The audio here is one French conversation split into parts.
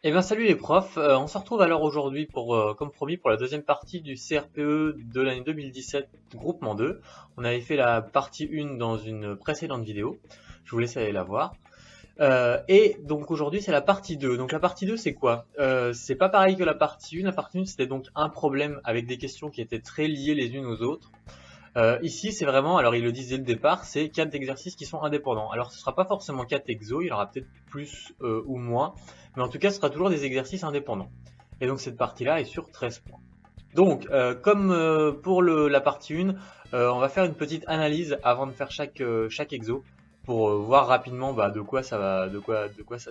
Eh bien salut les profs, on se retrouve alors aujourd'hui pour, comme promis, pour la deuxième partie du CRPE de l'année 2017, groupement 2. On avait fait la partie 1 dans une précédente vidéo, je vous laisse aller la voir. Et donc aujourd'hui c'est la partie 2. Donc la partie 2 c'est quoi? C'est pas pareil que la partie 1, la partie 1 c'était donc un problème avec des questions qui étaient très liées les unes aux autres. Ici, c'est vraiment, alors ils le disaient dès le départ, c'est 4 exercices qui sont indépendants. Alors ce sera pas forcément 4 exos, il y en aura peut-être plus ou moins, mais en tout cas ce sera toujours des exercices indépendants. Et donc cette partie-là est sur 13 points. Donc, comme pour la partie 1, on va faire une petite analyse avant de faire chaque exo pour voir rapidement de quoi ça va,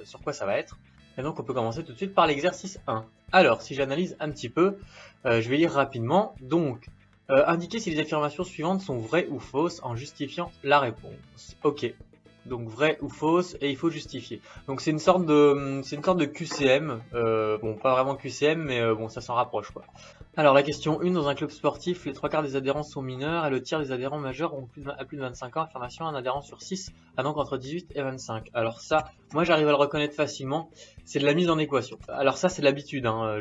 sur quoi ça va être. Et donc on peut commencer tout de suite par l'exercice 1. Alors, si j'analyse un petit peu, je vais lire rapidement. Donc, indiquer si les affirmations suivantes sont vraies ou fausses en justifiant la réponse. Ok. Donc vrai ou fausse, et il faut justifier. Donc c'est une sorte de QCM, bon pas vraiment QCM, mais bon ça s'en rapproche quoi. Alors la question 1, dans un club sportif, les 3 quarts des adhérents sont mineurs et le tiers des adhérents majeurs ont plus de 25 ans. Affirmation, un adhérent sur 6 a donc entre 18 et 25. Alors ça, moi j'arrive à le reconnaître facilement, c'est de la mise en équation. Alors ça c'est l'habitude, hein.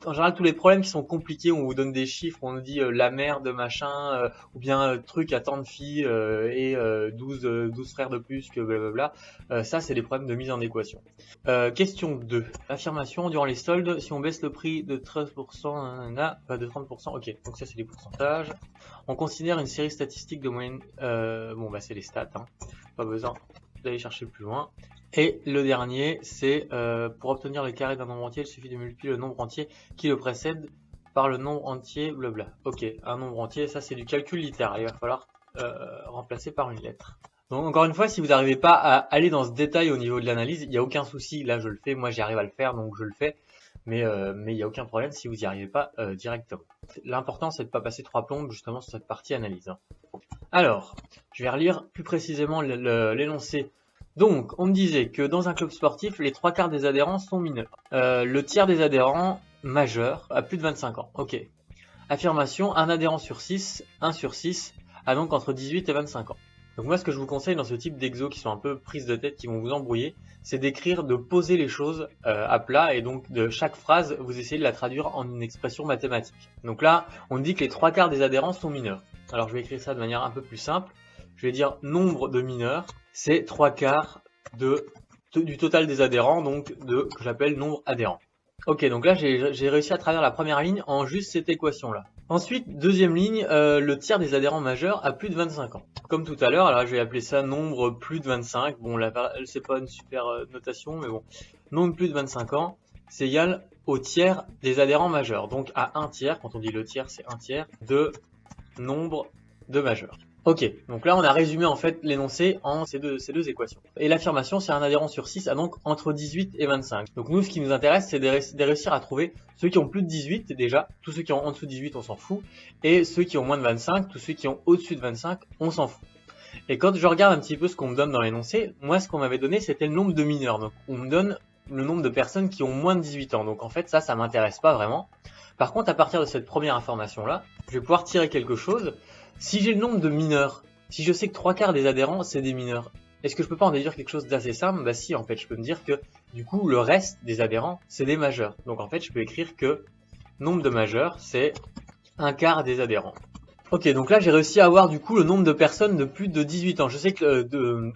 En général tous les problèmes qui sont compliqués, on vous donne des chiffres, on nous dit la mère de machin, ou bien truc à tant de filles et 12 frères de plus que blablabla. Ça c'est des problèmes de mise en équation. Question 2. Affirmation, durant les soldes, si on baisse le prix de 13%, de 30%, ok, donc ça c'est les pourcentages. On considère une série statistique de moyenne, c'est les stats, hein. Pas besoin d'aller chercher plus loin. Et le dernier, c'est pour obtenir le carré d'un nombre entier, il suffit de multiplier le nombre entier qui le précède par le nombre entier, blabla. Ok, un nombre entier, ça c'est du calcul littéral, il va falloir remplacer par une lettre. Donc encore une fois, si vous n'arrivez pas à aller dans ce détail au niveau de l'analyse, il n'y a aucun souci, là je le fais, moi j'y arrive à le faire, donc je le fais, mais il n'y a aucun problème si vous n'y arrivez pas directement. L'important c'est de ne pas passer 3 plombes justement sur cette partie analyse, hein. Alors, je vais relire plus précisément l'énoncé. Donc, on me disait que dans un club sportif, les 3 quarts des adhérents sont mineurs. Le tiers des adhérents majeurs a plus de 25 ans. Ok. Affirmation, un adhérent sur 6, 1 sur 6, a donc entre 18 et 25 ans. Donc moi, ce que je vous conseille dans ce type d'exos qui sont un peu prises de tête, qui vont vous embrouiller, c'est d'écrire, de poser les choses à plat, et donc de chaque phrase, vous essayez de la traduire en une expression mathématique. Donc là, on dit que les 3 quarts des adhérents sont mineurs. Alors je vais écrire ça de manière un peu plus simple. Je vais dire nombre de mineurs, c'est 3 quarts du total des adhérents, donc que j'appelle nombre adhérent. Ok, donc là j'ai réussi à travers la première ligne en juste cette équation-là. Ensuite, deuxième ligne, le tiers des adhérents majeurs a plus de 25 ans. Comme tout à l'heure, alors je vais appeler ça nombre plus de 25. Bon, là, c'est pas une super notation, mais bon. Nombre plus de 25 ans, c'est égal au tiers des adhérents majeurs. Donc à un tiers, quand on dit le tiers, c'est un tiers de nombre de majeurs. Ok, donc là on a résumé en fait l'énoncé en ces deux équations. Et l'affirmation, c'est un adhérent sur 6 a donc entre 18 et 25. Donc nous, ce qui nous intéresse, c'est de réussir à trouver ceux qui ont plus de 18 déjà, tous ceux qui ont en dessous de 18, on s'en fout, et ceux qui ont moins de 25, tous ceux qui ont au-dessus de 25, on s'en fout. Et quand je regarde un petit peu ce qu'on me donne dans l'énoncé, moi ce qu'on m'avait donné, c'était le nombre de mineurs. Donc on me donne le nombre de personnes qui ont moins de 18 ans. Donc en fait, ça m'intéresse pas vraiment. Par contre, à partir de cette première information-là, je vais pouvoir tirer quelque chose. Si j'ai le nombre de mineurs, si je sais que 3 quarts des adhérents, c'est des mineurs, est-ce que je peux pas en déduire quelque chose d'assez simple? Bah si, en fait, je peux me dire que, du coup, le reste des adhérents, c'est des majeurs. Donc en fait, je peux écrire que nombre de majeurs, c'est un quart des adhérents. Ok, donc là, j'ai réussi à avoir, du coup, le nombre de personnes de plus de 18 ans. Je sais que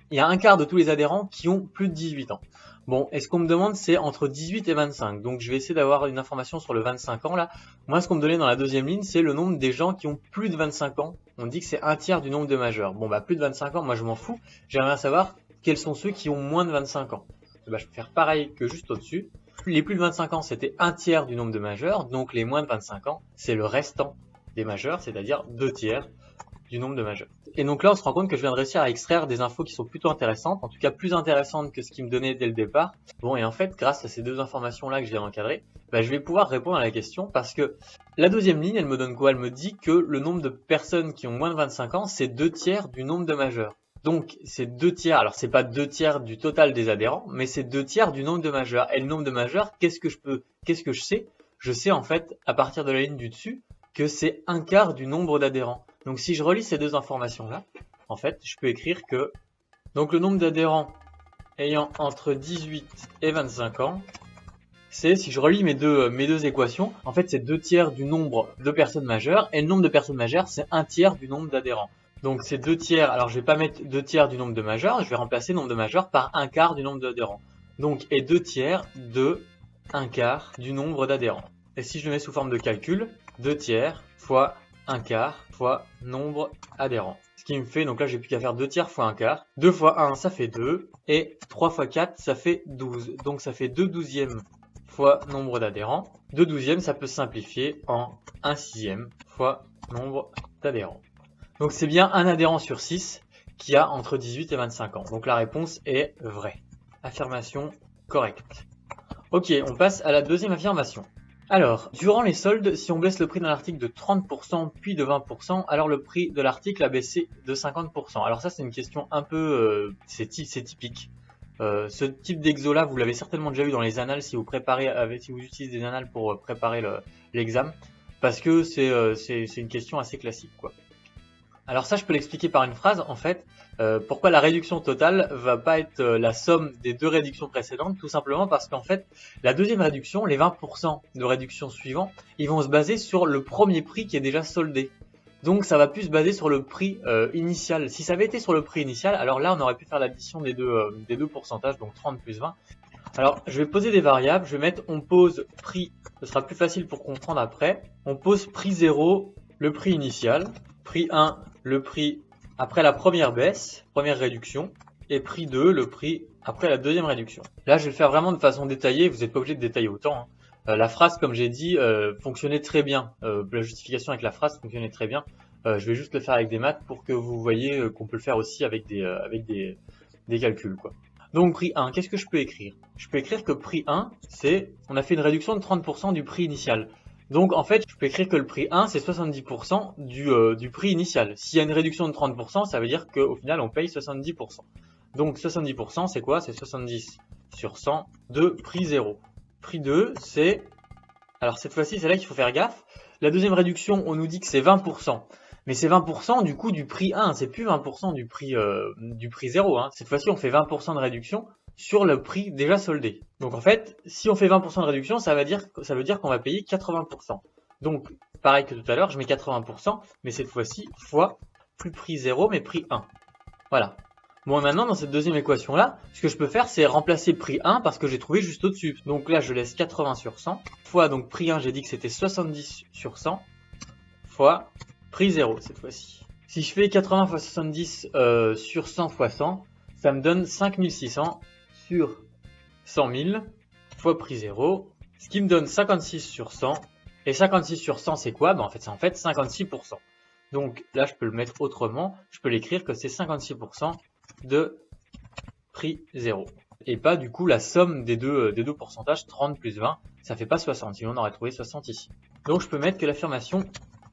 il y a un quart de tous les adhérents qui ont plus de 18 ans. Bon, et ce qu'on me demande, c'est entre 18 et 25. Donc, je vais essayer d'avoir une information sur le 25 ans, là. Moi, ce qu'on me donnait dans la deuxième ligne, c'est le nombre des gens qui ont plus de 25 ans. On dit que c'est un tiers du nombre de majeurs. Bon, bah, plus de 25 ans, moi, je m'en fous. J'aimerais savoir quels sont ceux qui ont moins de 25 ans. Bah, je vais faire pareil que juste au-dessus. Les plus de 25 ans, c'était un tiers du nombre de majeurs. Donc, les moins de 25 ans, c'est le restant des majeurs, c'est-à-dire 2 tiers du nombre de majeurs. Et donc là, on se rend compte que je viens de réussir à extraire des infos qui sont plutôt intéressantes, en tout cas plus intéressantes que ce qu'il me donnait dès le départ. Bon, et en fait, grâce à ces deux informations-là que je viens d'encadrer, je vais pouvoir répondre à la question parce que la deuxième ligne, elle me donne quoi? Elle me dit que le nombre de personnes qui ont moins de 25 ans, c'est 2 tiers du nombre de majeurs. Donc, c'est 2 tiers, alors c'est pas 2 tiers du total des adhérents, mais c'est 2 tiers du nombre de majeurs. Et le nombre de majeurs, qu'est-ce que je sais? Je sais en fait, à partir de la ligne du dessus, que c'est un quart du nombre d'adhérents. Donc si je relis ces deux informations-là, en fait, je peux écrire que donc le nombre d'adhérents ayant entre 18 et 25 ans, c'est si je relis mes deux équations, en fait c'est 2 tiers du nombre de personnes majeures, et le nombre de personnes majeures c'est 1 tiers du nombre d'adhérents. Donc c'est 2 tiers, alors je vais pas mettre 2 tiers du nombre de majeurs, je vais remplacer le nombre de majeurs par 1 quart du nombre d'adhérents. Donc et 2 tiers de 1 quart du nombre d'adhérents. Et si je le mets sous forme de calcul, 2 tiers fois 1 quart fois nombre adhérents. Ce qui me fait, donc là j'ai plus qu'à faire 2 tiers fois 1 quart. 2 fois 1 ça fait 2, et 3 fois 4 ça fait 12. Donc ça fait 2 douzièmes fois nombre d'adhérents. 2 douzièmes ça peut se simplifier en 1 sixième fois nombre d'adhérents. Donc c'est bien un adhérent sur 6 qui a entre 18 et 25 ans. Donc la réponse est vraie. Affirmation correcte. Ok, on passe à la deuxième affirmation. Alors, durant les soldes, si on baisse le prix d'un article de 30% puis de 20%, alors le prix de l'article a baissé de 50%. Alors ça c'est une question un peu, c'est typique. Ce type d'exo là, vous l'avez certainement déjà vu dans les annales si vous utilisez des annales pour préparer l'examen, parce que c'est une question assez classique, quoi. Alors ça, je peux l'expliquer par une phrase, en fait. Pourquoi la réduction totale va pas être la somme des deux réductions précédentes? Tout simplement parce qu'en fait, la deuxième réduction, les 20% de réduction suivants, ils vont se baser sur le premier prix qui est déjà soldé. Donc ça va plus se baser sur le prix initial. Si ça avait été sur le prix initial, alors là, on aurait pu faire l'addition des deux pourcentages, donc 30 plus 20. Alors, je vais poser des variables. Je vais mettre on pose prix, ce sera plus facile pour comprendre après. On pose prix 0, le prix initial. Prix 1, le prix après la première baisse, première réduction, et prix 2, le prix après la deuxième réduction. Là, je vais le faire vraiment de façon détaillée, vous n'êtes pas obligé de détailler autant, hein. La phrase, comme j'ai dit, fonctionnait très bien. La justification avec la phrase fonctionnait très bien. Je vais juste le faire avec des maths pour que vous voyez qu'on peut le faire aussi avec des calculs, quoi. Donc prix 1, qu'est-ce que je peux écrire? Je peux écrire que prix 1, c'est, on a fait une réduction de 30% du prix initial. Donc en fait, je peux écrire que le prix 1, c'est 70% du prix initial. S'il y a une réduction de 30%, ça veut dire qu'au final, on paye 70%. Donc 70%, c'est quoi? C'est 70 sur 100 de prix 0. Prix 2, c'est... Alors cette fois-ci, c'est là qu'il faut faire gaffe. La deuxième réduction, on nous dit que c'est 20%. Mais c'est 20% du coup du prix 1, c'est plus 20% du prix 0. Hein. Cette fois-ci, on fait 20% de réduction sur le prix déjà soldé. Donc en fait, si on fait 20% de réduction, ça veut dire qu'on va payer 80%. Donc, pareil que tout à l'heure, je mets 80%, mais cette fois-ci, fois plus prix 0, mais prix 1. Voilà. Bon, maintenant, dans cette deuxième équation-là, ce que je peux faire, c'est remplacer prix 1 parce que j'ai trouvé juste au-dessus. Donc là, je laisse 80 sur 100, fois, donc prix 1, j'ai dit que c'était 70 sur 100, fois prix 0 cette fois-ci. Si je fais 80 fois 70 sur 100 fois 100, ça me donne 5600 sur 100 000 fois prix 0, ce qui me donne 56 sur 100. Et 56 sur 100, c'est quoi? En fait, c'est 56%. Donc là, je peux le mettre autrement. Je peux l'écrire que c'est 56% de prix 0. Et pas du coup la somme des deux pourcentages, 30 plus 20, ça fait pas 60. Sinon, on aurait trouvé 60 ici. Donc je peux mettre que l'affirmation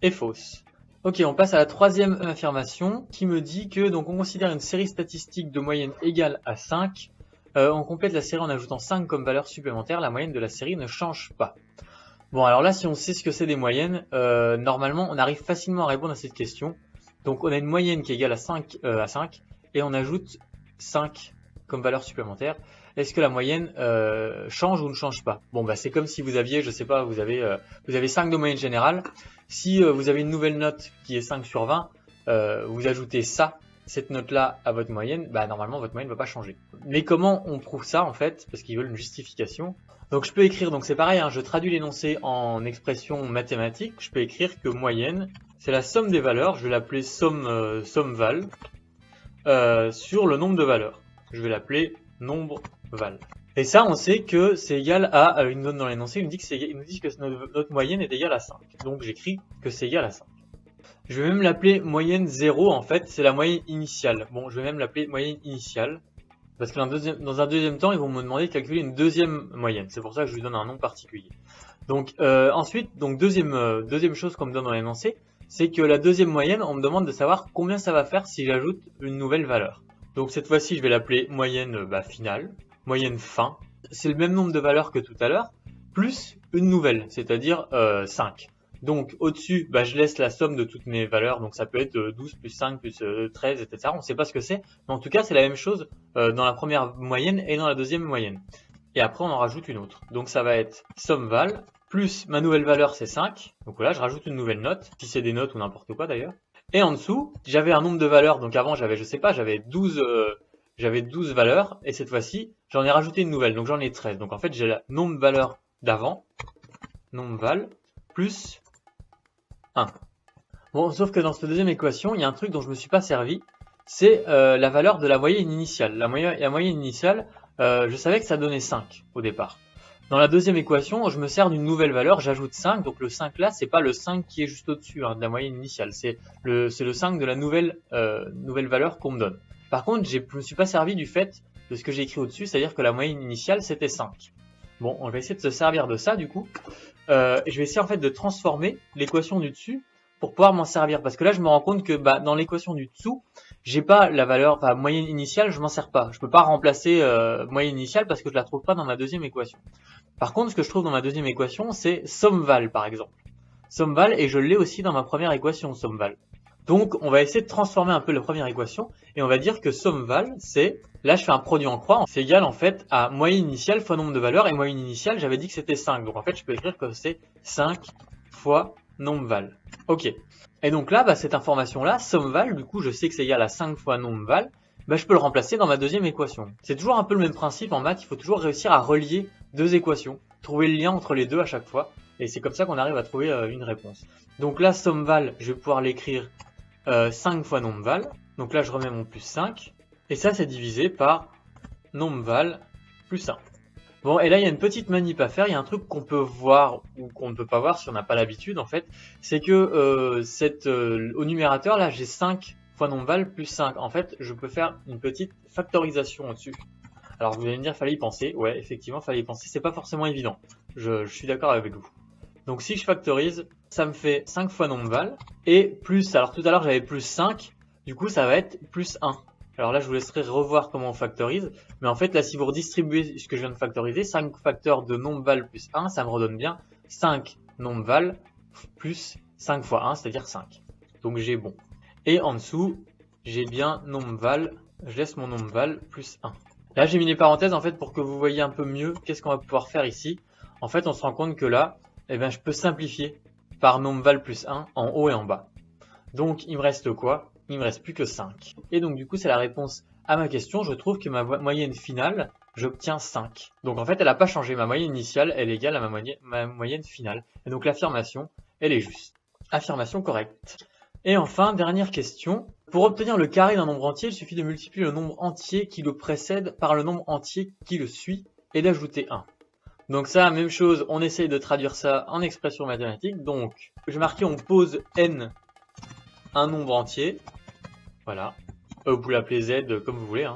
est fausse. Ok, on passe à la troisième affirmation qui me dit que donc on considère une série statistique de moyenne égale à 5. On complète la série en ajoutant 5 comme valeur supplémentaire. La moyenne de la série ne change pas. Bon, alors là, si on sait ce que c'est des moyennes, normalement, on arrive facilement à répondre à cette question. Donc, on a une moyenne qui est égale à 5, et on ajoute 5 comme valeur supplémentaire. Est-ce que la moyenne change ou ne change pas? Bon, bah c'est comme si vous aviez, je sais pas, vous avez 5 de moyenne générale. Si vous avez une nouvelle note qui est 5 sur 20, vous ajoutez cette note-là à votre moyenne, bah normalement votre moyenne ne va pas changer. Mais comment on prouve ça en fait? Parce qu'ils veulent une justification. Donc je peux écrire, donc c'est pareil, hein, je traduis l'énoncé en expression mathématique. Je peux écrire que moyenne, c'est la somme des valeurs, je vais l'appeler somme val, sur le nombre de valeurs. Je vais l'appeler nombre val. Et ça, on sait que c'est égal à une note dans l'énoncé, il nous dit que notre moyenne est égale à 5. Donc j'écris que c'est égal à 5. Je vais même l'appeler moyenne 0, en fait, c'est la moyenne initiale. Bon, je vais même l'appeler moyenne initiale, parce que dans un deuxième temps, ils vont me demander de calculer une deuxième moyenne. C'est pour ça que je lui donne un nom particulier. Donc ensuite, donc deuxième chose qu'on me donne dans l'énoncé, c'est que la deuxième moyenne, on me demande de savoir combien ça va faire si j'ajoute une nouvelle valeur. Donc cette fois-ci, je vais l'appeler moyenne finale, moyenne fin. C'est le même nombre de valeurs que tout à l'heure, plus une nouvelle, c'est-à-dire 5. Donc au-dessus, je laisse la somme de toutes mes valeurs, donc ça peut être 12 plus 5 plus 13, etc. On ne sait pas ce que c'est, mais en tout cas c'est la même chose dans la première moyenne et dans la deuxième moyenne. et après on en rajoute une autre. Donc ça va être SUMVAL plus ma nouvelle valeur c'est 5. Donc voilà, je rajoute une nouvelle note, si c'est des notes ou n'importe quoi d'ailleurs. Et en dessous, j'avais un nombre de valeurs, donc avant j'avais, je sais pas, j'avais 12 valeurs, et cette fois-ci, j'en ai rajouté une nouvelle, donc j'en ai 13. Donc en fait, j'ai le nombre de valeurs d'avant, nomval, plus 1. Bon, sauf que dans cette deuxième équation, il y a un truc dont je me suis pas servi, c'est la valeur de la moyenne initiale. La moyenne initiale, je savais que ça donnait 5 au départ. Dans la deuxième équation, je me sers d'une nouvelle valeur, j'ajoute 5, donc le 5 là, c'est pas le 5 qui est juste au-dessus de la moyenne initiale, c'est le 5 de la nouvelle valeur qu'on me donne. Par contre, je me suis pas servi du fait de ce que j'ai écrit au-dessus, c'est-à-dire que la moyenne initiale c'était 5. Bon, on va essayer de se servir de ça du coup, et je vais essayer en fait de transformer l'équation du dessus pour pouvoir m'en servir, parce que là je me rends compte que dans l'équation du dessous, j'ai pas la valeur, moyenne initiale, je m'en sers pas. Je peux pas remplacer moyenne initiale parce que je la trouve pas dans ma deuxième équation. Par contre, ce que je trouve dans ma deuxième équation, c'est SUMVAL par exemple. SUMVAL, et je l'ai aussi dans ma première équation, SUMVAL. Donc, on va essayer de transformer un peu la première équation, et on va dire que SUMVAL, c'est, là je fais un produit en croix, c'est égal en fait à moyenne initiale fois nombre de valeurs, et moyenne initiale, j'avais dit que c'était 5. Donc en fait, je peux écrire que c'est 5 fois nomval. Ok. Et donc là, cette information-là, SUMVAL, du coup, je sais que c'est égal à 5 fois nomval, je peux le remplacer dans ma deuxième équation. C'est toujours un peu le même principe en maths, il faut toujours réussir à relier deux équations, trouver le lien entre les deux à chaque fois, et c'est comme ça qu'on arrive à trouver une réponse. Donc là, SUMVAL, je vais pouvoir l'écrire 5 fois nomval, donc là je remets mon plus 5, et ça c'est divisé par nomval plus 1. Bon, et là il y a une petite manip à faire, il y a un truc qu'on peut voir ou qu'on ne peut pas voir si on n'a pas l'habitude en fait, c'est que au numérateur là j'ai 5 fois nomval plus 5, en fait je peux faire une petite factorisation au-dessus. Alors vous allez me dire fallait y penser, ouais effectivement fallait y penser, c'est pas forcément évident, je suis d'accord avec vous. Donc si je factorise, ça me fait 5 fois nomval, et plus, alors tout à l'heure j'avais plus 5, du coup ça va être plus 1. Alors là je vous laisserai revoir comment on factorise, mais en fait là si vous redistribuez ce que je viens de factoriser, 5 facteurs de nomval plus 1, ça me redonne bien 5 nomval plus 5 fois 1, c'est-à-dire 5. Donc j'ai bon. Et en dessous, j'ai bien nomval, je laisse mon nomval plus 1. Là j'ai mis les parenthèses en fait pour que vous voyez un peu mieux qu'est-ce qu'on va pouvoir faire ici. En fait on se rend compte que là, je peux simplifier par nomval plus 1 en haut et en bas. Donc il me reste quoi? Il me reste plus que 5. Et donc du coup c'est la réponse à ma question. Je trouve que ma moyenne finale, j'obtiens 5. Donc en fait elle n'a pas changé. Ma moyenne initiale, elle est égale à ma moyenne finale. Et donc l'affirmation, elle est juste. Affirmation correcte. Et enfin, dernière question. Pour obtenir le carré d'un nombre entier, il suffit de multiplier le nombre entier qui le précède par le nombre entier qui le suit et d'ajouter 1. Donc ça, même chose, on essaye de traduire ça en expression mathématique. Donc, je vais marquer, on pose n un nombre entier. Voilà. Vous pouvez l'appeler z comme vous voulez.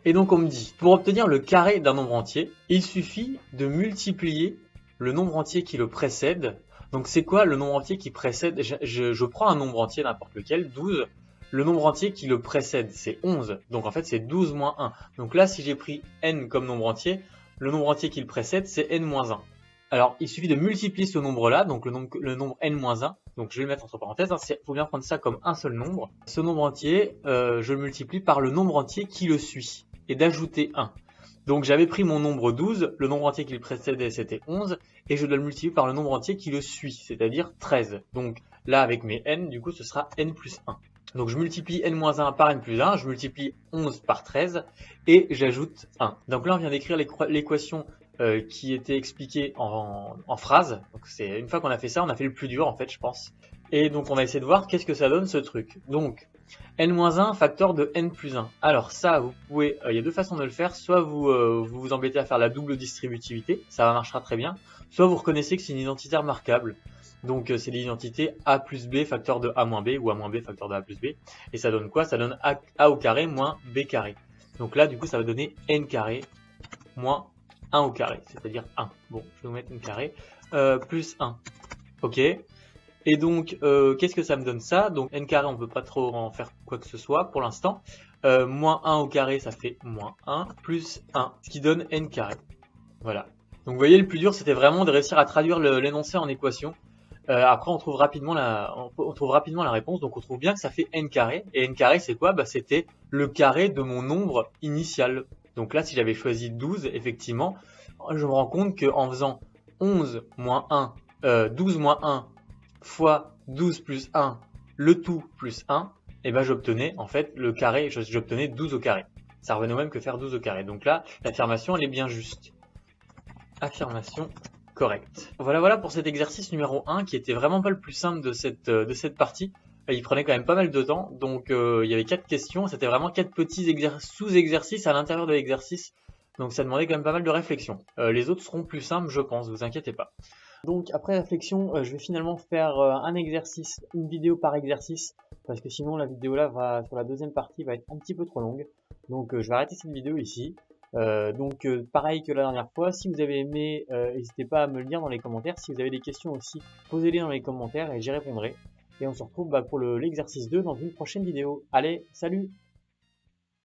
Et donc on me dit, pour obtenir le carré d'un nombre entier, il suffit de multiplier le nombre entier qui le précède. Donc c'est quoi le nombre entier qui précède? Je prends un nombre entier, n'importe lequel, 12. Le nombre entier qui le précède, c'est 11. Donc en fait, c'est 12 moins 1. Donc là, si j'ai pris n comme nombre entier, le nombre entier qui le précède, c'est n-1. Alors, il suffit de multiplier ce nombre-là, donc le nombre n-1. Donc je vais le mettre entre parenthèses, il faut bien prendre ça comme un seul nombre. Ce nombre entier, je le multiplie par le nombre entier qui le suit, et d'ajouter 1. Donc j'avais pris mon nombre 12, le nombre entier qui le précédait c'était 11, et je dois le multiplier par le nombre entier qui le suit, c'est-à-dire 13. Donc là, avec mes n, du coup, ce sera n plus 1. Donc je multiplie n-1 par n plus 1, je multiplie 11 par 13, et j'ajoute 1. Donc là, on vient d'écrire l'équation qui était expliquée en phrase. Donc c'est une fois qu'on a fait ça, on a fait le plus dur en fait, je pense. Et donc on va essayer de voir qu'est-ce que ça donne ce truc. Donc n-1 facteur de n plus 1. Alors ça, vous pouvez, il y a deux façons de le faire. Soit vous embêtez à faire la double distributivité, ça marchera très bien. Soit vous reconnaissez que c'est une identité remarquable. Donc c'est l'identité a plus b facteur de a moins b, ou a moins b facteur de a plus b. Et ça donne quoi? Ça donne a au carré moins b carré. Donc là, du coup, ça va donner n carré moins 1 au carré, c'est-à-dire 1. Bon, je vais vous mettre n carré, plus 1. Ok. Et donc, qu'est-ce que ça me donne ça? Donc n carré, on ne peut pas trop en faire quoi que ce soit pour l'instant. Moins 1 au carré, ça fait moins 1, plus 1, ce qui donne n carré. Voilà. Donc vous voyez, le plus dur, c'était vraiment de réussir à traduire l'énoncé en équation. Après, on trouve rapidement la réponse. Donc on trouve bien que ça fait n carré. Et n carré, c'est quoi? C'était le carré de mon nombre initial. Donc là, si j'avais choisi 12, effectivement, je me rends compte qu'en faisant 11 moins 1, 12 moins 1 fois 12 plus 1, le tout plus 1, et ben j'obtenais en fait le carré, j'obtenais 12 au carré. Ça revenait au même que faire 12 au carré. Donc là, l'affirmation elle est bien juste. Affirmation correcte. Voilà pour cet exercice numéro 1 qui était vraiment pas le plus simple de cette partie. Il prenait quand même pas mal de temps, donc il y avait 4 questions, c'était vraiment 4 petits sous-exercices à l'intérieur de l'exercice, donc ça demandait quand même pas mal de réflexion. Les autres seront plus simples je pense, vous inquiétez pas. Donc après réflexion, je vais finalement faire un exercice, une vidéo par exercice, parce que sinon la vidéo là sur la deuxième partie va être un petit peu trop longue, donc je vais arrêter cette vidéo ici. Pareil que la dernière fois, si vous avez aimé, n'hésitez pas à me le dire dans les commentaires. Si vous avez des questions aussi, posez-les dans les commentaires et j'y répondrai. Et on se retrouve pour l'exercice 2 dans une prochaine vidéo. Allez, salut!